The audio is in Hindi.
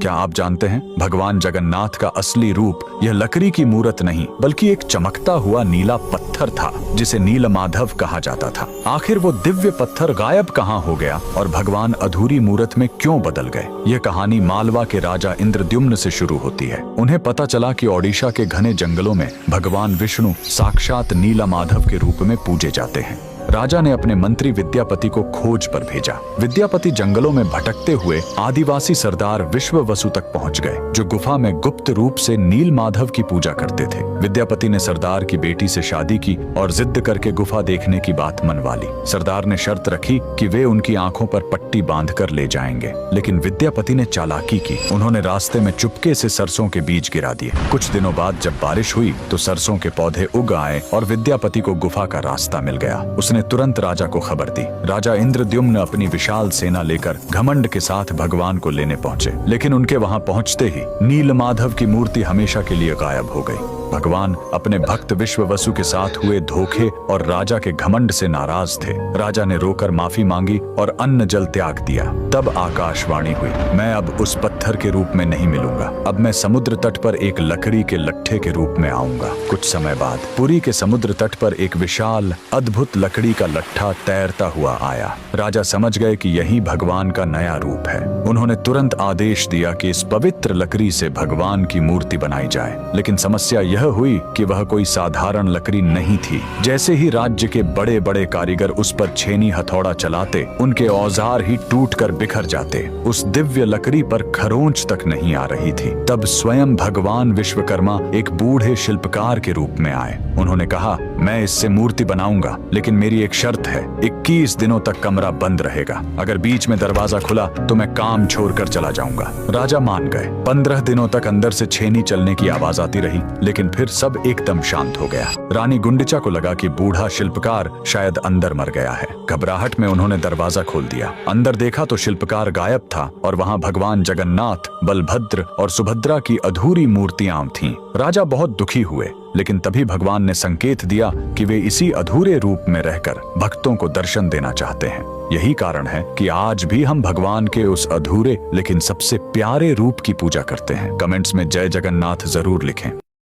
क्या आप जानते हैं भगवान जगन्नाथ का असली रूप यह लकड़ी की मूरत नहीं बल्कि एक चमकता हुआ नीला पत्थर था जिसे नीलमाधव कहा जाता था। आखिर वो दिव्य पत्थर गायब कहाँ हो गया और भगवान अधूरी मूरत में क्यों बदल गए? यह कहानी मालवा के राजा इंद्रद्युम्न से शुरू होती है। उन्हें पता चला कि ओडिशा के घने जंगलों में भगवान विष्णु साक्षात नीलमाधव के रूप में पूजे जाते हैं। राजा ने अपने मंत्री विद्यापति को खोज पर भेजा। विद्यापति जंगलों में भटकते हुए आदिवासी सरदार विश्ववसु तक पहुंच गए, जो गुफा में गुप्त रूप से नीलमाधव की पूजा करते थे। विद्यापति ने सरदार की बेटी से शादी की और जिद करके गुफा देखने की बात मनवा ली। सरदार ने शर्त रखी कि वे उनकी आंखों पर पट्टी बांधकर ले जाएंगे, लेकिन विद्यापति ने चालाकी की। उन्होंने रास्ते में चुपके से सरसों के बीज गिरा दिए। कुछ दिनों बाद जब बारिश हुई तो सरसों के पौधे उग आए और विद्यापति को गुफा का रास्ता मिल गया। उसने तुरंत राजा को खबर दी। राजा इंद्रद्युम्न अपनी विशाल सेना लेकर घमंड के साथ भगवान को लेने पहुंचे, लेकिन उनके वहां पहुंचते ही नीलमाधव की मूर्ति हमेशा के लिए गायब हो गई। भगवान अपने भक्त विश्ववसु के साथ हुए धोखे और राजा के घमंड से नाराज थे। राजा ने रोकर माफी मांगी और अन्न जल त्याग दिया। तब आकाशवाणी हुई, मैं अब उस पत्थर के रूप में नहीं मिलूंगा, अब मैं समुद्र तट पर एक लकड़ी के लट्ठे के रूप में आऊंगा। कुछ समय बाद पुरी के समुद्र तट पर एक विशाल अद्भुत लकड़ी का लट्ठा तैरता हुआ आया। राजा समझ गए कि यही भगवान का नया रूप है। उन्होंने तुरंत आदेश दिया कि इस पवित्र लकड़ी से भगवान की मूर्ति बनाई जाए, लेकिन समस्या यह हुई कि वह कोई साधारण लकड़ी नहीं थी। जैसे ही राज्य के बड़े बड़े कारीगर उस पर छेनी हथौड़ा चलाते, उनके औजार ही टूटकर बिखर जाते। उस दिव्य लकड़ी पर खरोंच तक नहीं आ रही थी। तब स्वयं भगवान विश्वकर्मा एक बूढ़े शिल्पकार के रूप में आए। उन्होंने कहा, मैं इससे मूर्ति बनाऊंगा, लेकिन मेरी एक शर्त है, 21 दिनों तक कमरा बंद रहेगा। अगर बीच में दरवाजा खुला तो मैं काम छोड़कर चला जाऊंगा। राजा मान गए। 15 दिनों तक अंदर से छेनी चलने की आवाज आती रही, लेकिन फिर सब एकदम शांत हो गया। रानी गुंडिचा को लगा कि बूढ़ा शिल्पकार शायद अंदर मर गया है। घबराहट में उन्होंने दरवाजा खोल दिया। अंदर देखा तो शिल्पकार गायब था और वहां भगवान जगन्नाथ, बलभद्र और सुभद्रा की अधूरी मूर्तियां थीं। राजा बहुत दुखी हुए, लेकिन तभी भगवान ने संकेत दिया कि वे इसी अधूरे रूप में रहकर भक्तों को दर्शन देना चाहते हैं। यही कारण है कि आज भी हम भगवान के उस अधूरे लेकिन सबसे प्यारे रूप की पूजा करते हैं। कमेंट्स में जय जगन्नाथ जरूर लिखें।